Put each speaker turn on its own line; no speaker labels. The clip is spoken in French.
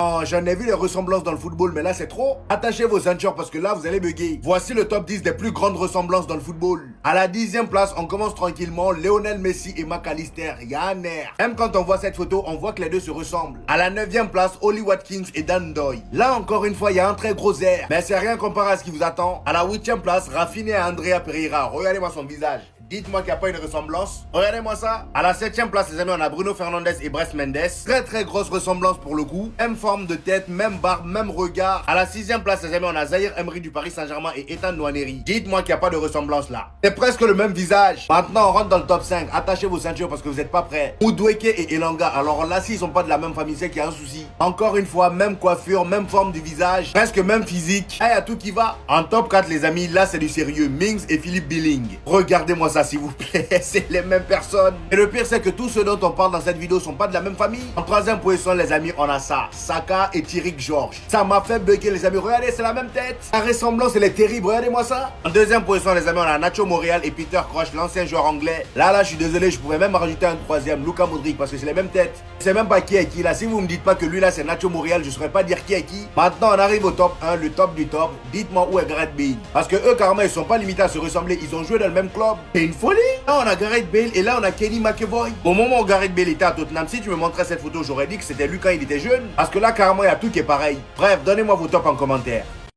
Oh, j'en ai vu les ressemblances dans le football, mais là c'est trop. Attachez vos ceintures parce que là vous allez bugger. Voici le top 10 des plus grandes ressemblances dans le football. À la 10e place, on commence tranquillement. Lionel Messi et McAllister, y'a un air. Même quand on voit cette photo, on voit que les deux se ressemblent. À la 9e place, Oli Watkins et Dan Doy. Là encore une fois, il y a un très gros air. Mais c'est rien comparé à ce qui vous attend. À la 8e place, Rafinha et Andrea Pereira. Regardez-moi son visage. Dites-moi qu'il n'y a pas une ressemblance. Regardez-moi ça. À la 7e place, les amis, on a Bruno Fernandes et Bres Mendes. Très grosse ressemblance pour le coup. Même forme de tête, même barbe, même regard. À la 6e place, les amis, on a Zahir Emery du Paris Saint-Germain et Ethan Nwaneri. Dites-moi qu'il n'y a pas de ressemblance là. C'est presque le même visage. Maintenant, on rentre dans le top 5. Attachez vos ceintures parce que vous n'êtes pas prêts. Moudoueke et Elanga. Alors là, s'ils sont pas de la même famille, c'est qu'il y a un souci. Encore une fois, même coiffure, même forme du visage. Presque même physique. Il y a tout qui va. En top 4, les amis, là, c'est du sérieux. Mings et Philippe Billing. Regardez-moi ça, s'il vous plaît. C'est les mêmes personnes. Et le pire, c'est que tous ceux dont on parle dans cette vidéo sont pas de la même famille. En 3e position, les amis, on a ça. Saka et Thierry Georges. Ça m'a fait bugger, les amis. Regardez, c'est la même tête. La ressemblance, elle est terrible. Regardez-moi ça. En 2e position, les amis, on a Nacho Monreal et Peter Crouch, l'ancien joueur anglais. Là, je suis désolé, je pourrais même rajouter un 3e, Luka Modric, parce que c'est les mêmes têtes. Je sais même pas qui est qui. Là, si vous me dites pas que lui, là, c'est Nacho Monreal, je saurais pas dire qui est qui. Maintenant, on arrive au top 1, le top du top. Dites-moi où est Gareth Bale. Parce que eux, carrément, ils sont pas limités à se ressembler. Ils ont joué dans le même club. C'est une folie. Là, on a Gareth Bale et là, on a Kenny McEvoy. Au moment où Gareth Bale était à Tottenham, si tu me montrais cette photo, j'aurais dit que c'était lui quand il était jeune. Parce que là, carrément, il y a tout qui est pareil. Bref, donnez-moi vos tops en commentaire.